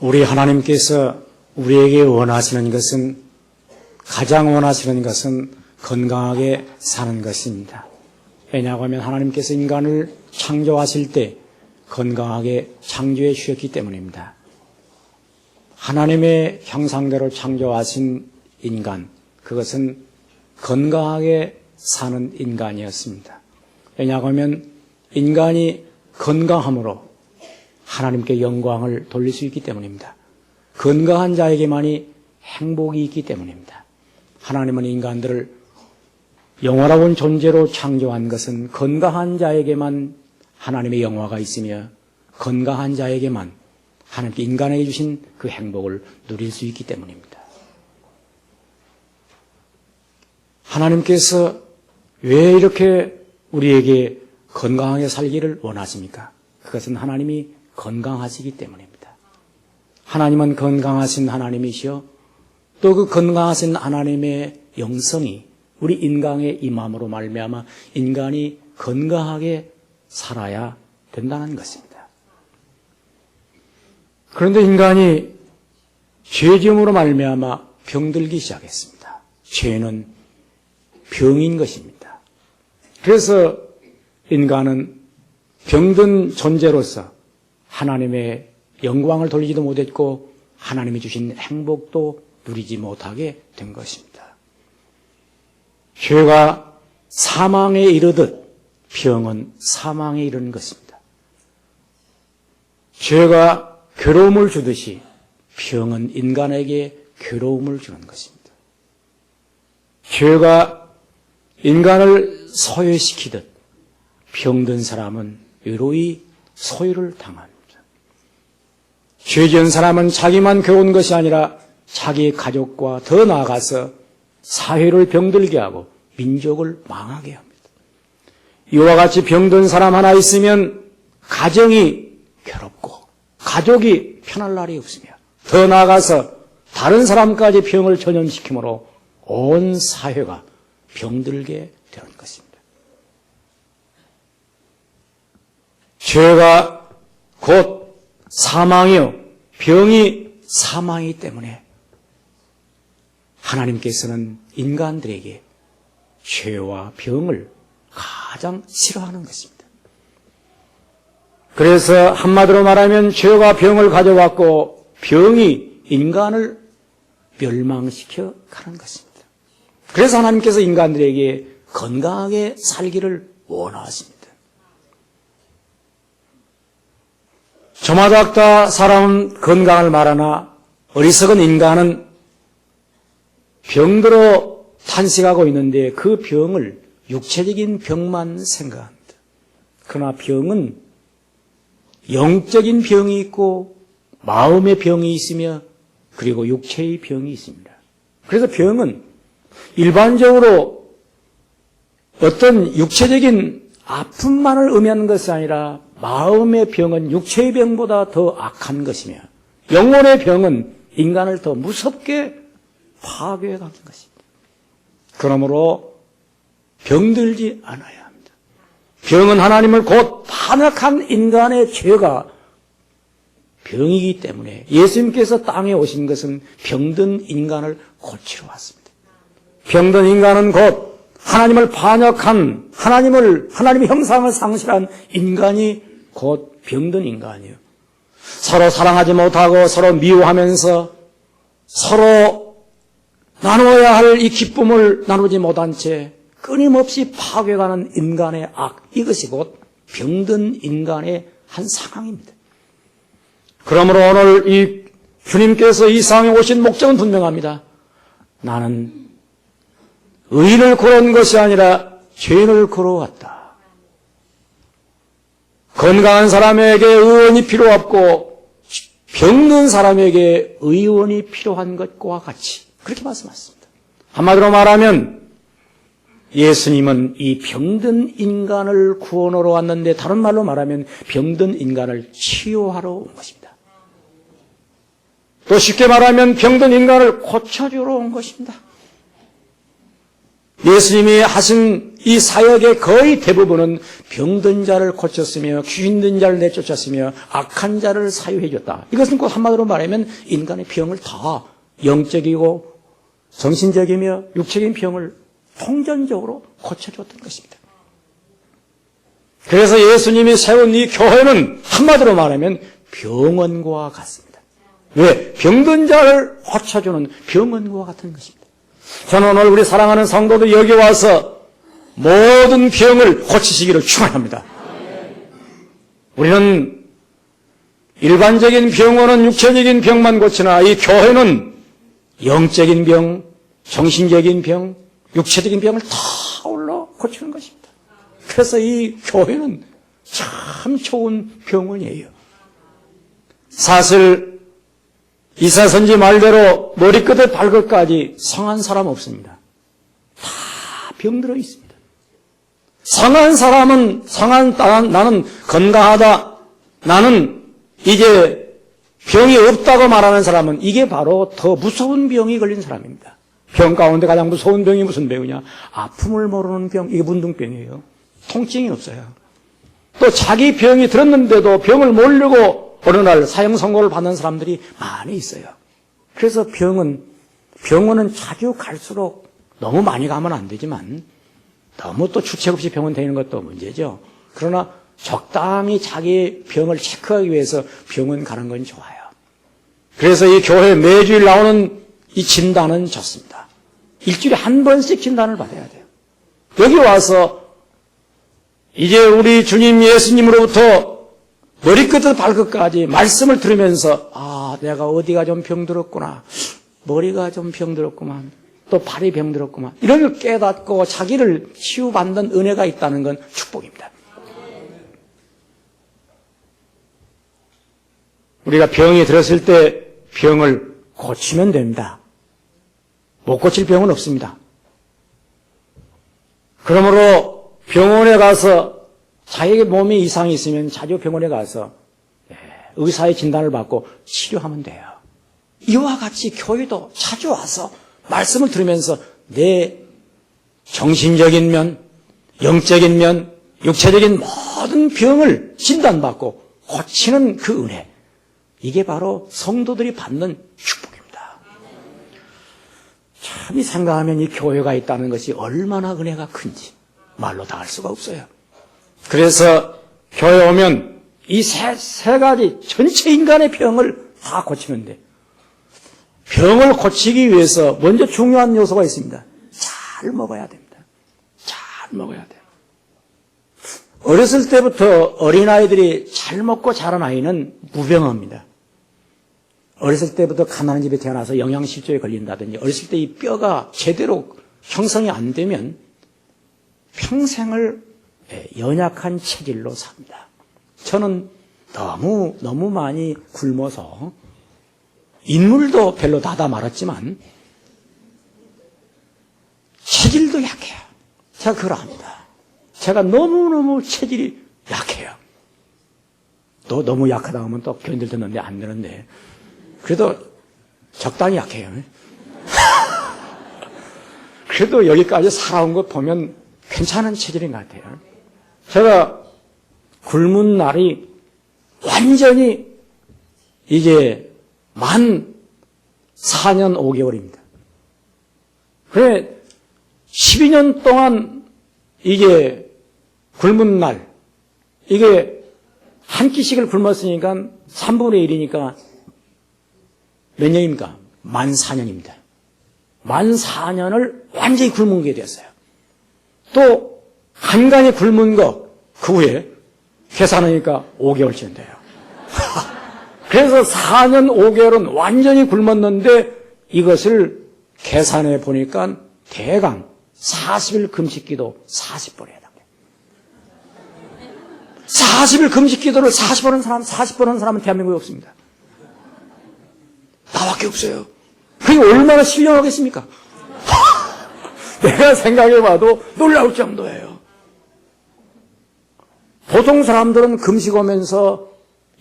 우리 하나님께서 우리에게 원하시는 것은, 가장 원하시는 것은 건강하게 사는 것입니다. 왜냐하고 하면 하나님께서 인간을 창조하실 때 건강하게 창조해 주셨기 때문입니다. 하나님의 형상대로 창조하신 인간, 그것은 건강하게 사는 인간이었습니다. 왜냐하고 하면 인간이 건강함으로 하나님께 영광을 돌릴 수 있기 때문입니다. 건강한 자에게만이 행복이 있기 때문입니다. 하나님은 인간들을 영원한 존재로 창조한 것은 건강한 자에게만 하나님의 영화가 있으며 건강한 자에게만 하나님께 인간에게 주신 그 행복을 누릴 수 있기 때문입니다. 하나님께서 왜 이렇게 우리에게 건강하게 살기를 원하십니까? 그것은 하나님이 건강하시기 때문입니다. 하나님은 건강하신 하나님이시요, 또 그 건강하신 하나님의 영성이 우리 인간의 임함으로 말미암아 인간이 건강하게 살아야 된다는 것입니다. 그런데 인간이 죄지음으로 말미암아 병들기 시작했습니다. 죄는 병인 것입니다. 그래서 인간은 병든 존재로서 하나님의 영광을 돌리지도 못했고 하나님이 주신 행복도 누리지 못하게 된 것입니다. 죄가 사망에 이르듯 병은 사망에 이르는 것입니다. 죄가 괴로움을 주듯이 병은 인간에게 괴로움을 주는 것입니다. 죄가 인간을 소외시키듯 병든 사람은 의로히 소외를 당합니다. 죄 지은 사람은 자기만 괴로운 것이 아니라 자기 가족과 더 나아가서 사회를 병들게 하고 민족을 망하게 합니다. 이와 같이 병든 사람 하나 있으면 가정이 괴롭고 가족이 편할 날이 없으며 더 나아가서 다른 사람까지 병을 전염시키므로 온 사회가 병들게 되는 것입니다. 죄가 곧 사망이요, 병이 사망이기 때문에 하나님께서는 인간들에게 죄와 병을 가장 싫어하는 것입니다. 그래서 한마디로 말하면 죄가 병을 가져왔고 병이 인간을 멸망시켜 가는 것입니다. 그래서 하나님께서 인간들에게 건강하게 살기를 원하십니다. 저마다 사람은 건강을 말하나 어리석은 인간은 병들어 탄식하고 있는데 그 병을 육체적인 병만 생각합니다. 그러나 병은 영적인 병이 있고 마음의 병이 있으며 그리고 육체의 병이 있습니다. 그래서 병은 일반적으로 어떤 육체적인 아픔만을 의미하는 것이 아니라 마음의 병은 육체의 병보다 더 악한 것이며 영혼의 병은 인간을 더 무섭게 파괴해가는 것입니다. 그러므로 병들지 않아야 합니다. 병은 하나님을 곧 반역한 인간의 죄가 병이기 때문에 예수님께서 땅에 오신 것은 병든 인간을 고치러 왔습니다. 병든 인간은 곧 하나님을 반역한 하나님의 형상을 상실한 인간이 곧 병든 인간이에요. 서로 사랑하지 못하고 서로 미워하면서 서로 나누어야 할 이 기쁨을 나누지 못한 채 끊임없이 파괴가는 인간의 악, 이것이 곧 병든 인간의 한 상황입니다. 그러므로 오늘 이 주님께서 이 세상에 오신 목적은 분명합니다. 나는 의인을 걸어온 것이 아니라 죄인을 걸어왔다. 건강한 사람에게 의원이 필요 없고 병든 사람에게 의원이 필요한 것과 같이 그렇게 말씀하셨습니다. 한마디로 말하면 예수님은 이 병든 인간을 구원하러 왔는데 다른 말로 말하면 병든 인간을 치유하러 온 것입니다. 또 쉽게 말하면 병든 인간을 고쳐주러 온 것입니다. 예수님이 하신 이 사역의 거의 대부분은 병든 자를 고쳤으며 귀신 든 자를 내쫓았으며 악한 자를 사유해 줬다. 이것은 곧 한마디로 말하면 인간의 병을 다 영적이고 정신적이며 육적인 병을 통전적으로 고쳐줬던 것입니다. 그래서 예수님이 세운 이 교회는 한마디로 말하면 병원과 같습니다. 왜? 병든 자를 고쳐주는 병원과 같은 것입니다. 저는 오늘 우리 사랑하는 성도들 여기 와서 모든 병을 고치시기를 축원합니다. 우리는 일반적인 병원은 육체적인 병만 고치나 이 교회는 영적인 병, 정신적인 병, 육체적인 병을 다 아울러 고치는 것입니다. 그래서 이 교회는 참 좋은 병원이에요. 사실 이사야 선지 말대로 머리끝에 발끝까지 성한 사람 없습니다. 다 병들어 있습니다. 성한 사람은 나는 건강하다. 나는 이제 병이 없다고 말하는 사람은 이게 바로 더 무서운 병이 걸린 사람입니다. 병 가운데 가장 무서운 병이 무슨 병이냐? 아픔을 모르는 병, 이게 문둥병이에요. 통증이 없어요. 또 자기 병이 들었는데도 병을 모르고 어느 날 사형 선고를 받는 사람들이 많이 있어요. 그래서 병원은 자주 갈수록 너무 많이 가면 안 되지만 너무 또 주책 없이 병원 다니는 것도 문제죠. 그러나 적당히 자기 병을 체크하기 위해서 병원 가는 건 좋아요. 그래서 이 교회 매주일 나오는 이 진단은 좋습니다. 일주일에 한 번씩 진단을 받아야 돼요. 여기 와서 이제 우리 주님 예수님으로부터 머리끝부터 발끝까지 말씀을 들으면서 내가 어디가 좀 병들었구나. 머리가 좀 병들었구만. 또 발이 병들었구만. 이런 걸 깨닫고 자기를 치유받는 은혜가 있다는 건 축복입니다. 우리가 병이 들었을 때 병을 고치면 됩니다. 못 고칠 병은 없습니다. 그러므로 병원에 가서 자기 몸에 이상이 있으면 자주 병원에 가서 의사의 진단을 받고 치료하면 돼요. 이와 같이 교회도 자주 와서 말씀을 들으면서 내 정신적인 면, 영적인 면, 육체적인 모든 병을 진단받고 고치는 그 은혜, 이게 바로 성도들이 받는 축복입니다. 참 생각하면 이 교회가 있다는 것이 얼마나 은혜가 큰지 말로 다 할 수가 없어요. 그래서 교회 오면 이 세 가지 전체 인간의 병을 다 고치면 돼. 병을 고치기 위해서 먼저 중요한 요소가 있습니다. 잘 먹어야 됩니다. 잘 먹어야 돼요. 어렸을 때부터 어린아이들이 잘 먹고 자란 아이는 무병합니다. 어렸을 때부터 가난한 집에 태어나서 영양실조에 걸린다든지 어렸을 때 이 뼈가 제대로 형성이 안 되면 평생을 연약한 체질로 삽니다. 저는 너무 많이 굶어서 인물도 별로 나다 말았지만 체질도 약해요. 제가 그걸 압니다. 제가 너무너무 체질이 약해요. 또 너무 약하다 하면 또 견딜 텐데 안 되는데 그래도 적당히 약해요. 그래도 여기까지 살아온 것 보면 괜찮은 체질인 것 같아요. 제가 굶은 날이 완전히 이제 만 4년 5개월입니다. 그래 12년 동안 이게 굶은 날, 이게 한 끼씩을 굶었으니까 3분의 1이니까 몇 년입니까? 만 4년입니다. 만 4년을 완전히 굶은 게 됐어요. 또 한간히 굶은 거 그 후에 계산하니까 5개월쯤 돼요. 그래서 4년 5개월은 완전히 굶었는데 이것을 계산해 보니까 대강 40일 금식기도 40번 해야 됩니다. 40일 금식기도를 40번 하는 사람은 대한민국에 없습니다. 나밖에 없어요. 그게 얼마나 신령하겠습니까? 내가 생각해봐도 놀라울 정도예요. 보통 사람들은 금식 오면서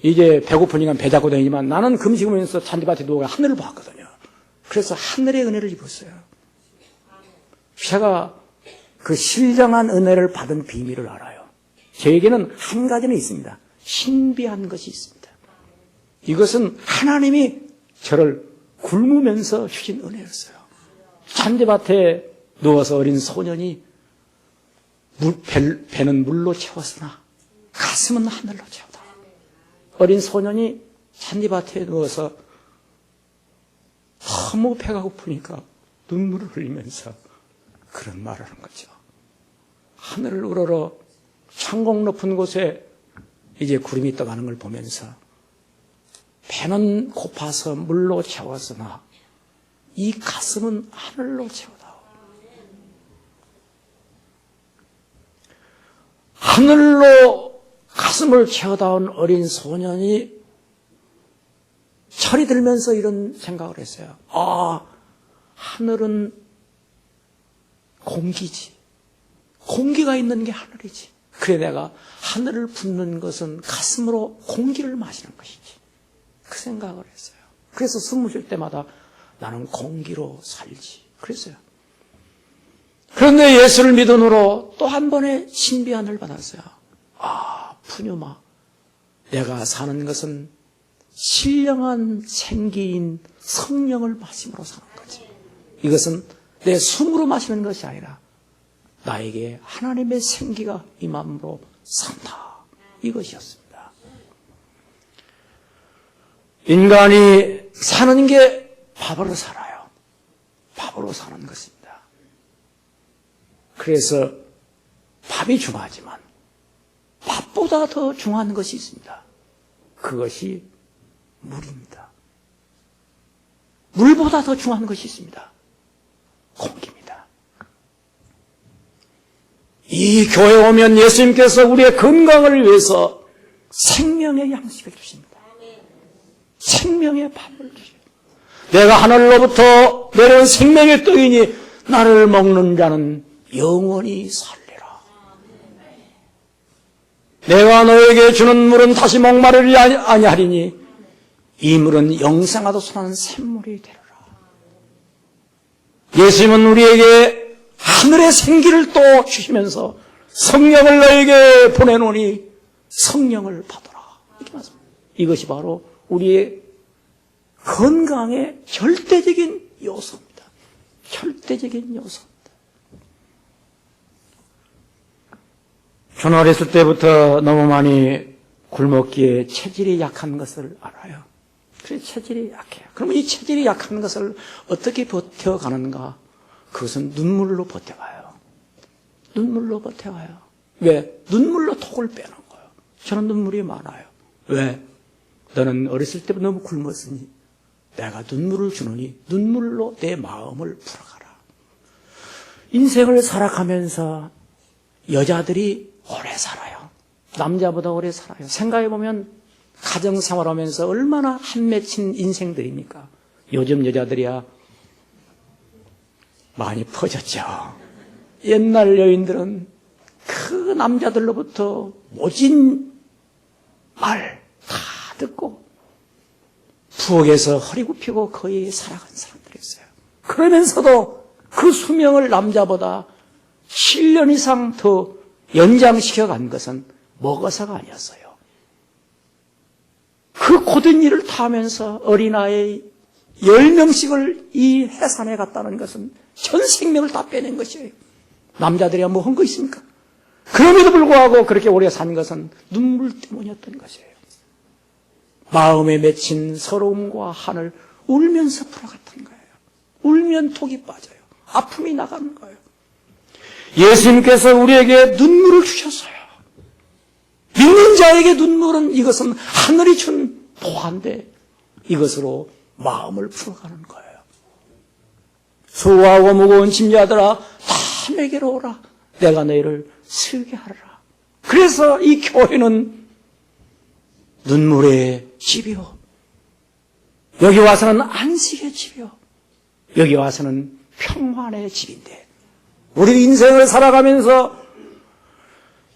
이제 배고프니까 배 잡고 다니지만 나는 금식 오면서 잔디밭에 누워 하늘을 봤거든요. 그래서 하늘의 은혜를 입었어요. 제가 그 신령한 은혜를 받은 비밀을 알아요. 저에게는 한 가지는 있습니다. 신비한 것이 있습니다. 이것은 하나님이 저를 굶으면서 주신 은혜였어요. 잔디밭에 누워서 어린 소년이 배는 물로 채웠으나 가슴은 하늘로 채우다. 어린 소년이 잔디밭에 누워서 너무 배가 고프니까 눈물을 흘리면서 그런 말을 하는 거죠. 하늘을 우러러 창공 높은 곳에 이제 구름이 떠가는 걸 보면서 배는 고파서 물로 채웠으나 이 가슴은 하늘로 채우다오. 하늘로 가슴을 채워다온 어린 소년이 철이 들면서 이런 생각을 했어요. 하늘은 공기지. 공기가 있는 게 하늘이지. 그래 내가 하늘을 붓는 것은 가슴으로 공기를 마시는 것이지. 그 생각을 했어요. 그래서 숨을 쉴 때마다 나는 공기로 살지. 그랬어요. 그런데 예수를 믿은 후로 또 한 번의 신비한 을 받았어요. 푸뉴마. 내가 사는 것은 신령한 생기인 성령을 마심으로 사는 거지. 이것은 내 숨으로 마시는 것이 아니라 나에게 하나님의 생기가 임함으로 산다. 이것이었습니다. 인간이 사는 게 밥으로 살아요. 밥으로 사는 것입니다. 그래서 밥이 중요하지만 밥보다 더 중요한 것이 있습니다. 그것이 물입니다. 물보다 더 중요한 것이 있습니다. 공기입니다. 이 교회에 오면 예수님께서 우리의 건강을 위해서 생명의 양식을 주십니다. 생명의 밥을 주십니다. 내가 하늘로부터 내려온 생명의 떡이니 나를 먹는 자는 영원히 살리라. 내가 너에게 주는 물은 다시 목마르지 아니하리니 이 물은 영생하도 솟아나는 샘물이 되리라. 예수님은 우리에게 하늘의 생기를 또 주시면서 성령을 너에게 보내노니 성령을 받으라. 이렇게 말씀합니다. 이것이 바로 우리의 건강의 절대적인 요소입니다. 절대적인 요소입니다. 저는 어렸을 때부터 너무 많이 굶었기에 체질이 약한 것을 알아요. 그래서 체질이 약해요. 그러면 이 체질이 약한 것을 어떻게 버텨가는가? 그것은 눈물로 버텨가요. 눈물로 버텨가요. 왜? 눈물로 톡을 빼는 거예요. 저는 눈물이 많아요. 왜? 너는 어렸을 때부터 너무 굶었으니 내가 눈물을 주노니 눈물로 내 마음을 풀어가라. 인생을 살아가면서 여자들이 오래 살아요. 남자보다 오래 살아요. 생각해보면 가정생활하면서 얼마나 한 맺힌 인생들입니까? 요즘 여자들이야 많이 퍼졌죠. 옛날 여인들은 그 남자들로부터 모진 말 다 듣고 부엌에서 허리 굽히고 거의 살아간 사람들이었어요. 그러면서도 그 수명을 남자보다 7년 이상 더 연장시켜 간 것은 먹어서가 아니었어요. 그 고된 일을 타면서 어린아이 10명씩을 이 해산에 갔다는 것은 전 생명을 다 빼낸 것이에요. 남자들이야 뭐 한 거 있습니까? 그럼에도 불구하고 그렇게 오래 산 것은 눈물 때문이었던 것이에요. 마음에 맺힌 서러움과 한을 울면서 풀어갔던 거예요. 울면 톡이 빠져요. 아픔이 나가는 거예요. 예수님께서 우리에게 눈물을 주셨어요. 믿는 자에게 눈물은 이것은 하늘이 준 보화인데 이것으로 마음을 풀어가는 거예요. 수고하고 무거운 짐자들아 다 내게로 오라. 내가 너희를 쉬게 하리라. 그래서 이 교회는 눈물의 집이요. 여기 와서는 안식의 집이요. 여기 와서는 평안의 집인데 우리 인생을 살아가면서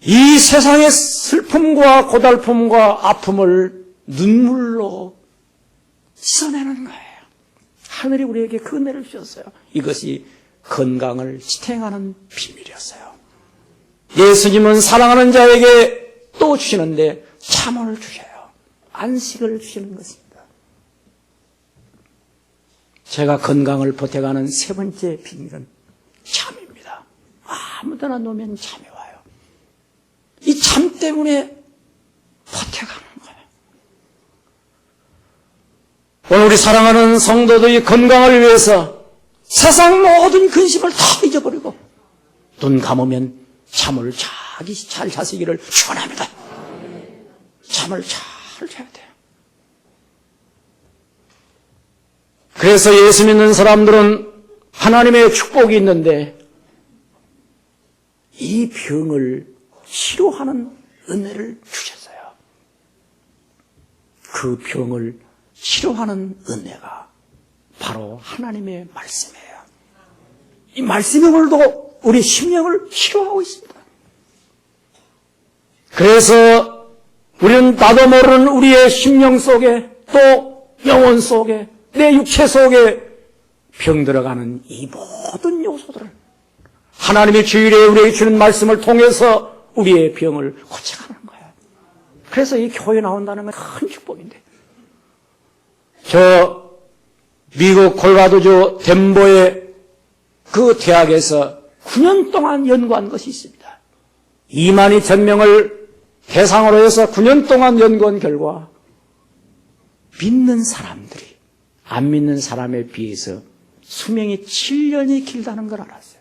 이 세상의 슬픔과 고달픔과 아픔을 눈물로 씻어내는 거예요. 하늘이 우리에게 그 은혜를 주셨어요. 이것이 건강을 지탱하는 비밀이었어요. 예수님은 사랑하는 자에게 또 주시는데 잠을 주셔요. 안식을 주시는 것입니다. 제가 건강을 보태가는 세 번째 비밀은 잠입니다. 아무데나 놓으면 잠이 와요. 이 잠 때문에 버텨가는 거예요. 오늘 우리 사랑하는 성도들의 건강을 위해서 세상 모든 근심을 다 잊어버리고 눈 감으면 잠을 잘 자시기를 축원합니다. 잠을 잘 자야 돼요. 그래서 예수 믿는 사람들은 하나님의 축복이 있는데 이 병을 치료하는 은혜를 주셨어요. 그 병을 치료하는 은혜가 바로 하나님의 말씀이에요. 이 말씀이 오늘도 우리 심령을 치료하고 있습니다. 그래서 우리는 나도 모르는 우리의 심령 속에 또 영혼 속에 내 육체 속에 병들어가는 이 모든 요소들을 하나님의 주일에 우리에게 주는 말씀을 통해서 우리의 병을 고쳐가는 거예요. 그래서 이 교회 나온다는 건 큰 축복인데, 저 미국 콜라라도주 덴버의 그 대학에서 9년 동안 연구한 것이 있습니다. 2만 2천 명을 대상으로 해서 9년 동안 연구한 결과 믿는 사람들이 안 믿는 사람에 비해서 수명이 7년이 길다는 걸 알았어요.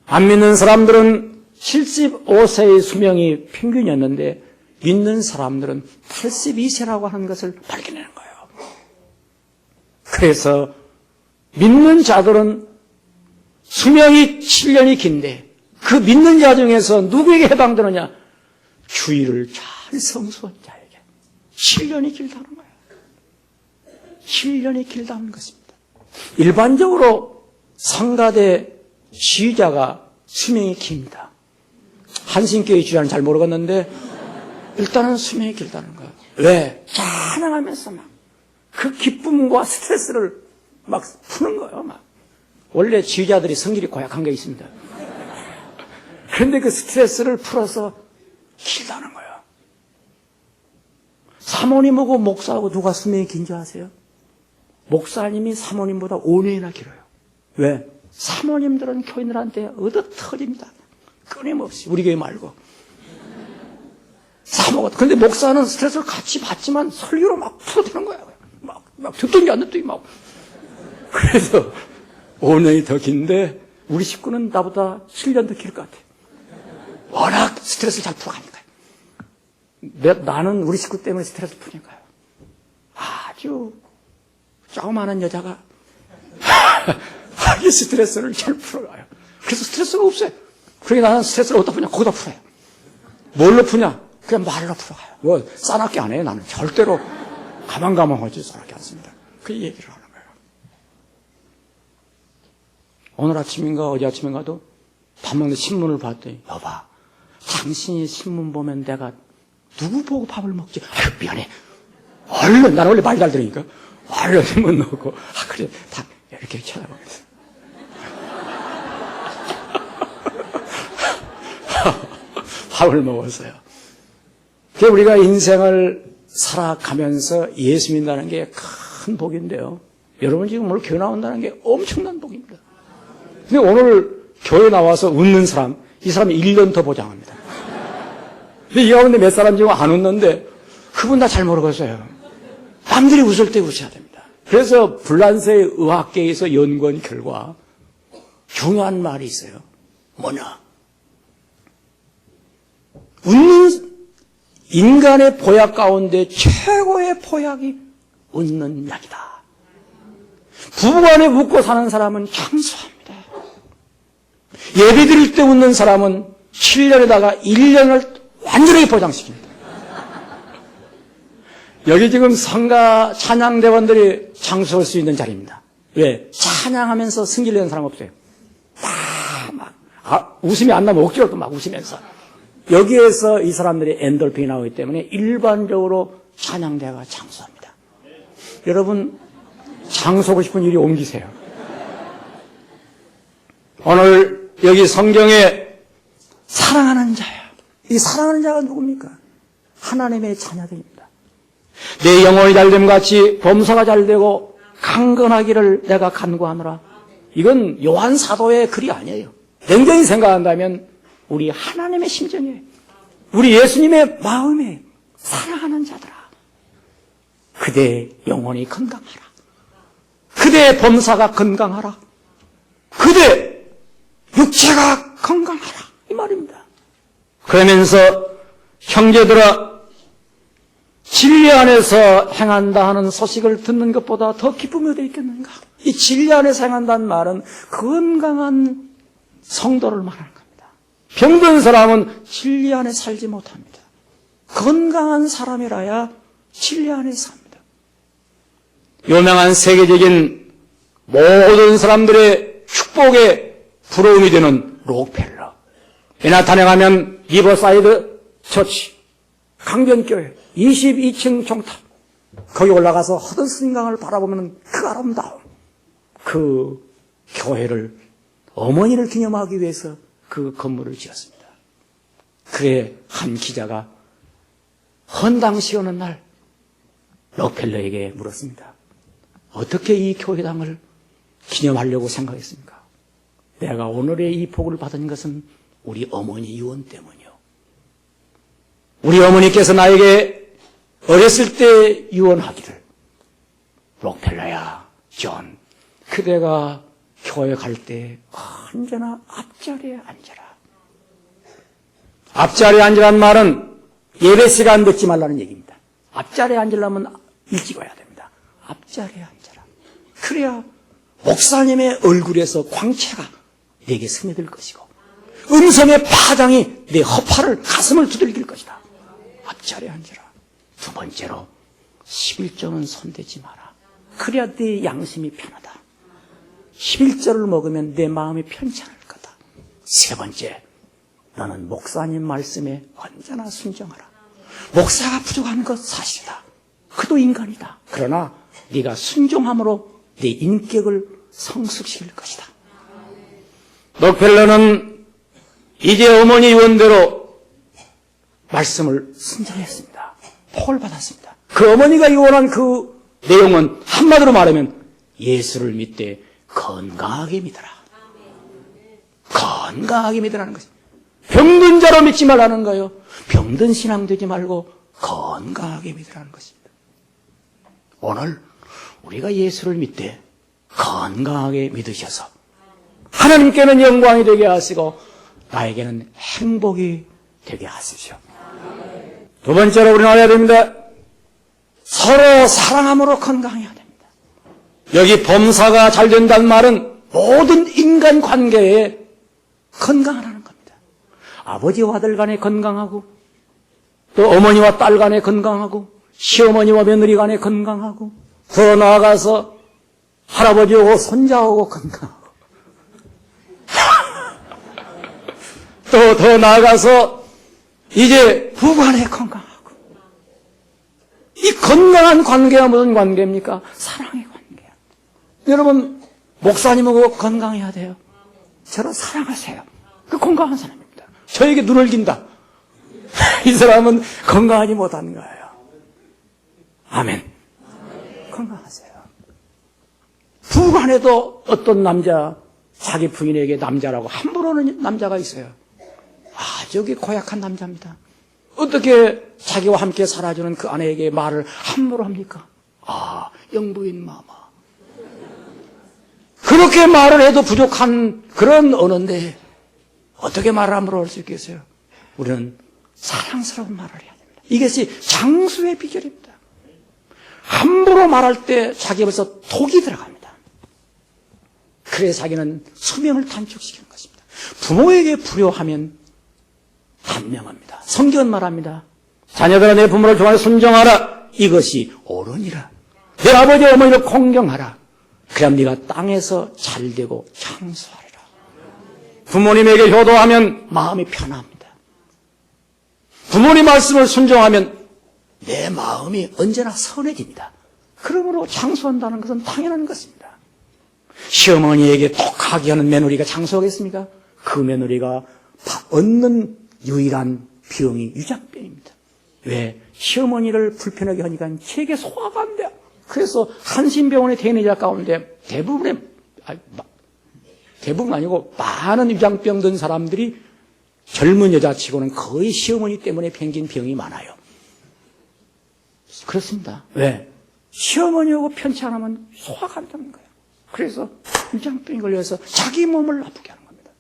안 믿는 사람들은 75세의 수명이 평균이었는데 믿는 사람들은 82세라고 하는 것을 발견하는 거예요. 그래서 믿는 자들은 수명이 7년이 긴데 그 믿는 자 중에서 누구에게 해당되느냐? 주의를 잘 성수한 자에게 7년이 길다는 거예요. 7년이 길다는 것입니다. 일반적으로 상가대 지휘자가 수명이 깁니다. 한신교회 지휘자는 잘 모르겠는데 일단은 수명이 길다는 거예요. 왜? 찬양하면서 막 그 기쁨과 스트레스를 막 푸는 거예요. 막 원래 지휘자들이 성질이 고약한 게 있습니다. 그런데 그 스트레스를 풀어서 길다는 거예요. 사모님하고 목사하고 누가 수명이 긴지 아세요? 목사님이 사모님보다 5년이나 길어요. 왜? 사모님들은 교인들한테 얻어터집니다. 끊임없이. 우리 교회 말고. 사모가. 근데 목사는 스트레스를 같이 받지만 설교로 막 풀어대는 거야. 막 듣든지 안 듣든지 막. 그래서 5년이 더 긴데 우리 식구는 나보다 7년 더 길 것 같아. 워낙 스트레스를 잘 풀어가니까요. 나는 우리 식구 때문에 스트레스 푸니까요. 아주 조그마한 여자가 하기 스트레스를 잘 풀어가요. 그래서 스트레스가 없어요. 그러니까 나는 스트레스를 어디다 푸냐? 거기다 풀어요. 뭘로 푸냐? 그냥 말로 풀어가요. 뭐 싸납게 안 해요. 나는 절대로 가만가만하지 싸납게 않습니다. 그 얘기를 하는 거예요. 오늘 아침인가 어제 아침인가도 밥 먹는데 신문을 봤더니 여봐, 당신이 신문 보면 내가 누구 보고 밥을 먹지? 아유 미안해. 얼른, 나는 원래 말 잘 들으니까 얼른 신문 넣고 그래 다 이렇게 쳐다보겠어. 밥을 먹었어요. 그래서 우리가 인생을 살아가면서 예수 믿는다는 게 큰 복인데요. 여러분 지금 오늘 교회 나온다는 게 엄청난 복입니다. 근데 오늘 교회 나와서 웃는 사람, 이 사람이 1년 더 보장합니다. 근데 이 가운데 몇 사람 지금 안 웃는데 그분 다 잘 모르겠어요. 남들이 웃을 때 웃어야 됩니다. 그래서 불란서의 의학계에서 연구한 결과 중요한 말이 있어요. 뭐냐? 웃는 인간의 보약 가운데 최고의 보약이 웃는 약이다. 부부간에 웃고 사는 사람은 장수합니다. 예배 드릴 때 웃는 사람은 7년에다가 1년을 완전히 보장시킵니다. 여기 지금 성가 찬양대원들이 장수할 수 있는 자리입니다. 왜? 찬양하면서 승질 내는 사람 없어요. 웃음이 안 나면 억지로 또 막 웃으면서. 여기에서 이 사람들이 엔돌핀이 나오기 때문에 일반적으로 찬양대가 장수합니다. 여러분, 장수하고 싶은 일이 옮기세요. 오늘 여기 성경에 사랑하는 자야. 이 사랑하는 자가 누굽니까? 하나님의 자녀들입니다. 내 영혼이 잘됨 같이 범사가 잘되고 강건하기를 내가 간구하노라. 이건 요한 사도의 글이 아니에요. 냉정히 생각한다면 우리 하나님의 심정이에요. 우리 예수님의 마음에 사랑하는 자들아. 그대의 영혼이 건강하라. 그대의 범사가 건강하라. 그대 육체가 건강하라. 이 말입니다. 그러면서 형제들아, 진리 안에서 행한다 하는 소식을 듣는 것보다 더 기쁨이 어디 있겠는가? 이 진리 안에서 행한다는 말은 건강한 성도를 말하는 겁니다. 병든 사람은 진리 안에 살지 못합니다. 건강한 사람이라야 진리 안에 삽니다. 유명한 세계적인 모든 사람들의 축복의 부러움이 되는 록펠러. 맨하탄에 가면 리버사이드 처치, 강변교회 22층 종탑, 거기 올라가서 허든슨 강을 바라보면 그 아름다움, 그 교회를 어머니를 기념하기 위해서 그 건물을 지었습니다. 그래 한 기자가 헌당식 어느 날 록펠러에게 물었습니다. 어떻게 이 교회당을 기념하려고 생각했습니까? 내가 오늘의 이 복을 받은 것은 우리 어머니 유언 때문이요. 우리 어머니께서 나에게 어렸을 때 유언하기를, 록펠러야, 존, 그대가 교회 갈 때 언제나 앞자리에 앉아라. 앞자리에 앉으라는 말은 예배 시간 늦지 말라는 얘기입니다. 앞자리에 앉으려면 일찍 와야 됩니다. 앞자리에 앉아라. 그래야 목사님의 얼굴에서 광채가 내게 스며들 것이고 음성의 파장이 내 허파를 가슴을 두들길 것이다. 앞자리에 앉아라. 두 번째로 11조는 손대지 마라. 그래야 내 양심이 편하다. 11조를 먹으면 내 마음이 편찮을 거다. 세 번째, 너는 목사님 말씀에 언제나 순종하라. 목사가 부족한 것 사실이다. 그도 인간이다. 그러나 네가 순종함으로 내 인격을 성숙시킬 것이다. 록펠러는 이제 어머니 유언대로 말씀을 순종했습니다. 복을 받았습니다. 그 어머니가 유언한 그 내용은 한마디로 말하면 예수를 믿되 건강하게 믿어라. 건강하게 믿으라는 것입니다. 병든 자로 믿지 말라는 거예요. 병든 신앙 되지 말고 건강하게 믿으라는 것입니다. 오늘 우리가 예수를 믿되 건강하게 믿으셔서 하나님께는 영광이 되게 하시고 나에게는 행복이 되게 하십시오. 두 번째로 우리는 알아야 됩니다. 서로 사랑함으로 건강해야 됩니다. 여기 범사가 잘 된다는 말은 모든 인간 관계에 건강하라는 겁니다. 아버지와 아들 간에 건강하고, 또 어머니와 딸 간에 건강하고, 시어머니와 며느리 간에 건강하고, 더 나아가서 할아버지하고 손자하고 건강하고, 또 더 나아가서 이제 부부간에 건강하고. 이 건강한 관계가 무슨 관계입니까? 사랑의 관계야. 여러분, 목사님하고 건강해야 돼요. 저를 사랑하세요. 그 건강한 사람입니다. 저에게 눈을 긴다. 이 사람은 건강하지 못한 거예요. 아멘. 건강하세요. 부부간에도 어떤 남자, 자기 부인에게 남자라고 함부로 하는 남자가 있어요. 아주 고약한 남자입니다. 어떻게 자기와 함께 살아주는 그 아내에게 말을 함부로 합니까? 영부인 마마. 그렇게 말을 해도 부족한 그런 언어인데 어떻게 말을 함부로 할 수 있겠어요? 우리는 사랑스러운 말을 해야 됩니다. 이것이 장수의 비결입니다. 함부로 말할 때 자기 벌써 독이 들어갑니다. 그래서 자기는 수명을 단축시키는 것입니다. 부모에게 불효하면 단명합니다. 성경은 말합니다. 자녀들아 내 부모를 좋아해 순종하라. 이것이 옳으니라. 내 아버지 어머니를 공경하라. 그럼 네가 땅에서 잘되고 장수하리라. 부모님에게 효도하면 마음이 편합니다. 부모님 말씀을 순종하면 내 마음이 언제나 선해집니다. 그러므로 장수한다는 것은 당연한 것입니다. 시어머니에게 독하게 파기하는 며느리가 장수하겠습니까? 그 며느리가 얻는 유일한 병이 유장병입니다. 왜? 시어머니를 불편하게 하니까 책에 소화가 안 돼요. 그래서 한신병원의 대인자 가운데 대부분 아니고 많은 유장병 든 사람들이 젊은 여자치고는 거의 시어머니 때문에 생긴 병이 많아요. 그렇습니다. 왜? 시어머니하고 편치 않으면 소화가 안 되는 거예요. 그래서 유장병이 걸려서 자기 몸을 아프게 하는 겁니다.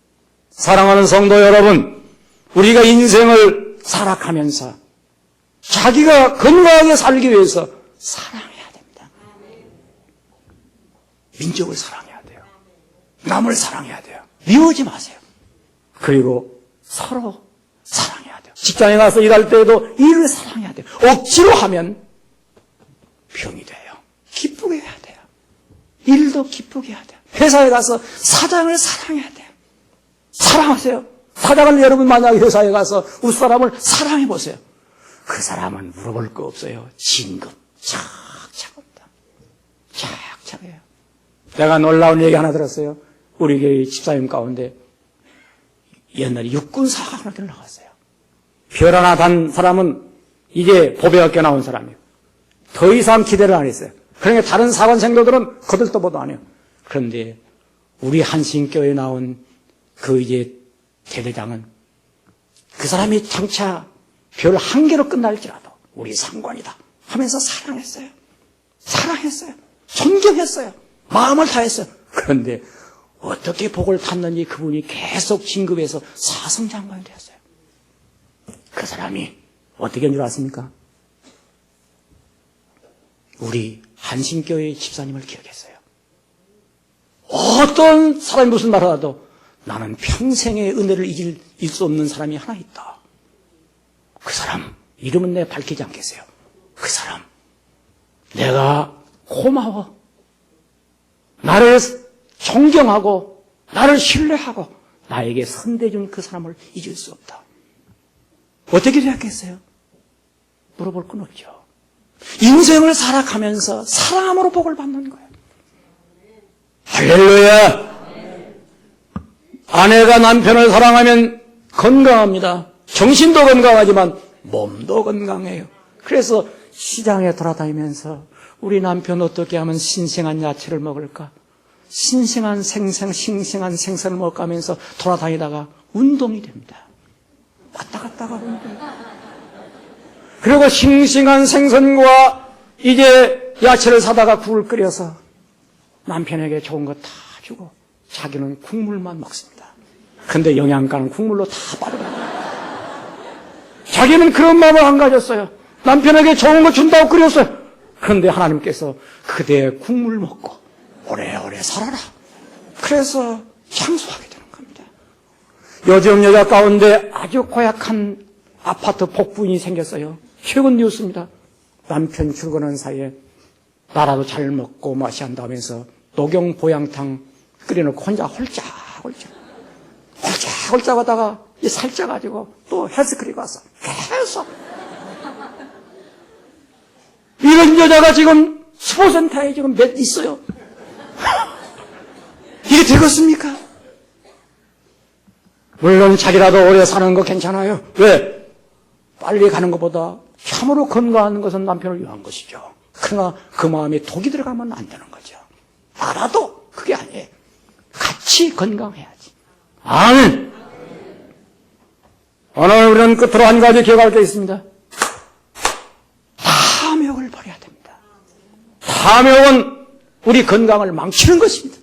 사랑하는 성도 여러분, 우리가 인생을 살아가면서 자기가 건강하게 살기 위해서 사랑해야 됩니다. 민족을 사랑해야 돼요. 남을 사랑해야 돼요. 미우지 마세요. 그리고 서로 사랑해야 돼요. 직장에 가서 일할 때에도 일을 사랑해야 돼요. 억지로 하면 병이 돼요. 기쁘게 해야 돼요. 일도 기쁘게 해야 돼요. 회사에 가서 사장을 사랑해야 돼요. 사랑하세요. 사장을 여러분 만약에 회사에 가서 윗사람을 사랑해 보세요. 그 사람은 물어볼 거 없어요. 진급 착착 합니다. 착착해요. 내가 놀라운 얘기 하나 들었어요. 우리 교회 집사님 가운데 옛날에 육군사관학교를 나갔어요. 별 하나 단 사람은 이제 보배학교 나온 사람이에요. 더 이상 기대를 안 했어요. 그러니까 다른 사관생도들은 거들떠보도 안 해요. 그런데 우리 한신교회에 나온 그 이제 대대장은 그 사람이 장차 별 한 개로 끝날지라도 우리 상관이다 하면서 사랑했어요. 사랑했어요. 존경했어요. 마음을 다했어요. 그런데 어떻게 복을 탔는지 그분이 계속 진급해서 사성장관이 되었어요. 그 사람이 어떻게 한 줄 아십니까? 우리 한신교회 집사님을 기억했어요. 어떤 사람이 무슨 말을 하도 나는 평생의 은혜를 잊을 수 없는 사람이 하나 있다. 그 사람 이름은 내가 밝히지 않겠어요. 그 사람 내가 고마워. 나를 존경하고 나를 신뢰하고 나에게 선대준 그 사람을 잊을 수 없다. 어떻게 생각했어요? 물어볼 건 없죠. 인생을 살아가면서 사랑함으로 복을 받는 거예요. 할렐루야. 아내가 남편을 사랑하면 건강합니다. 정신도 건강하지만 몸도 건강해요. 그래서 시장에 돌아다니면서 우리 남편 어떻게 하면 신생한 야채를 먹을까? 싱싱한 생선을 먹을까 하면서 돌아다니다가 운동이 됩니다. 왔다 갔다가 운동. 그리고 싱싱한 생선과 이제 야채를 사다가 국을 끓여서 남편에게 좋은 거 다 주고 자기는 국물만 먹습니다. 근데 영양가는 국물로 다 빠져나가요. 자기는 그런 마음을 안 가졌어요. 남편에게 좋은 거 준다고 끓였어요. 그런데 하나님께서 그대의 국물 먹고 오래오래 살아라. 그래서 장수하게 되는 겁니다. 요즘 여자 가운데 아주 고약한 아파트 복부인이 생겼어요. 최근 뉴스입니다. 남편 출근하는 사이에 나라도 잘 먹고 마시한다 하면서 녹용 보양탕 끓여놓고 혼자 홀짝 하다가 살쪄가지고 또 헬스클럽 가서 계속 이런 여자가 지금 스포센터에 지금 몇 있어요. 이게 되겠습니까? 물론 자기라도 오래 사는 거 괜찮아요. 왜? 빨리 가는 것보다 참으로 건강한 것은 남편을 위한 것이죠. 그러나 그 마음에 독이 들어가면 안 되는 거죠. 나라도 그게 아니에요. 같이 건강해야지. 아멘. 오늘 우리는 끝으로 한 가지 기억할 게 있습니다. 탐욕을 버려야 됩니다. 탐욕은 우리 건강을 망치는 것입니다.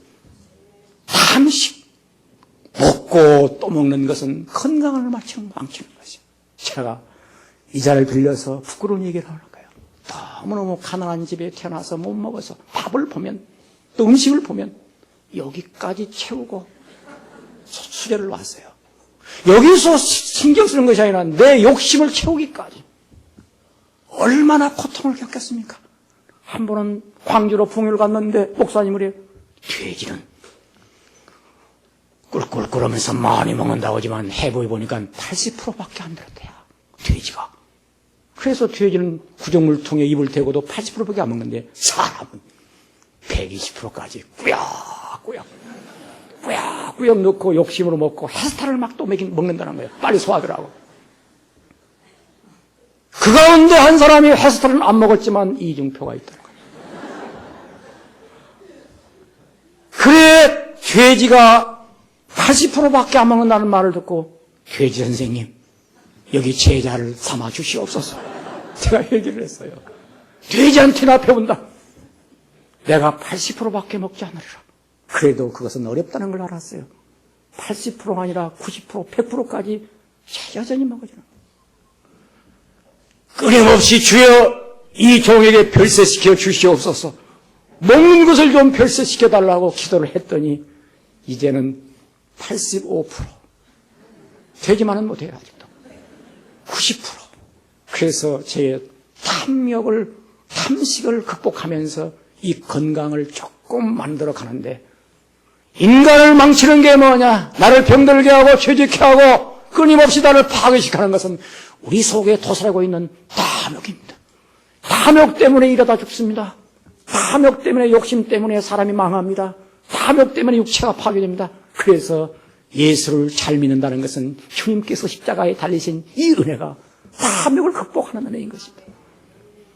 탐식, 먹고 또 먹는 것은 건강을 망치는 것이에요. 제가 이 자리를 빌려서 부끄러운 얘기를 하는 거예요. 너무너무 가난한 집에 태어나서 못 먹어서 밥을 보면 또 음식을 보면 여기까지 채우고 수레를 놨어요. 여기서 신경 쓰는 것이 아니라 내 욕심을 채우기까지 얼마나 고통을 겪겠습니까? 한 번은 광주로 풍요를 갔는데 목사님을 해요. 돼지는 꿀꿀꿀하면서 많이 먹는다고 하지만 해보이 보니까 80%밖에 안 들었대요. 돼지가. 그래서 돼지는 구정물통에 입을 대고도 80%밖에 안 먹는데 사람은 120%까지 꾸역꾸역 꾸역꾸역 넣고 욕심으로 먹고 헤스타를 막 또 먹는다는 거예요. 빨리 소화하더라고. 그 가운데 한 사람이 헤스타는 안 먹었지만 이중표가 있더라고요. 그래 돼지가 80%밖에 안 먹는다는 말을 듣고 돼지 선생님 여기 제자를 삼아 주시옵소서. 제가 얘기를 했어요. 돼지한테나 배운다. 내가 80%밖에 먹지 않으리라. 그래도 그것은 어렵다는 걸 알았어요. 80%가 아니라 90%, 100%까지 여전히 먹어주는 끊임없이 주여 이 종에게 별세시켜 주시옵소서. 먹는 것을 좀 별세시켜 달라고 기도를 했더니 이제는 85% 되지만은 못해요. 아직도 90%. 그래서 제 탐식을 극복하면서 이 건강을 조금 만들어 가는데, 인간을 망치는 게 뭐냐? 나를 병들게 하고 죄짓게 하고 끊임없이 나를 파괴시키는 것은 우리 속에 도사리고 있는 탐욕입니다. 탐욕 때문에 이러다 죽습니다. 탐욕 때문에, 욕심 때문에 사람이 망합니다. 탐욕 때문에 육체가 파괴됩니다. 그래서 예수를 잘 믿는다는 것은 주님께서 십자가에 달리신 이 은혜가 탐욕을 극복하는 은혜인 것입니다.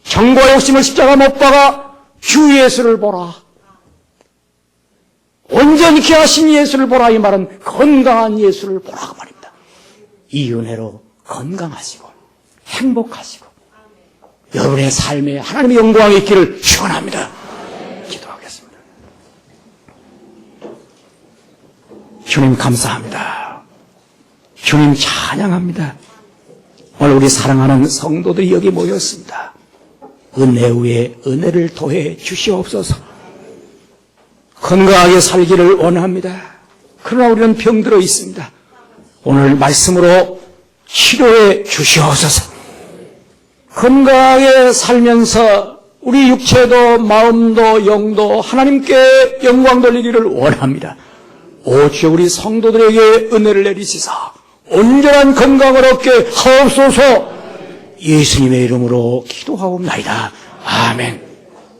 정과 욕심을 십자가 못 박아 주 예수를 보라. 온전히 하신 예수를 보라. 이 말은 건강한 예수를 보라고 말입니다. 이 은혜로 건강하시고 행복하시고 여러분의 삶에 하나님의 영광이 있기를 축원합니다. 기도하겠습니다. 주님 감사합니다. 주님 찬양합니다. 오늘 우리 사랑하는 성도들이 여기 모였습니다. 은혜 위에 은혜를 더해 주시옵소서. 건강하게 살기를 원합니다. 그러나 우리는 병들어 있습니다. 오늘 말씀으로 치료해 주시옵소서. 건강하게 살면서 우리 육체도 마음도 영도 하나님께 영광 돌리기를 원합니다. 오직 우리 성도들에게 은혜를 내리시사 온전한 건강을 얻게 하옵소서. 예수님의 이름으로 기도하옵나이다. 아멘.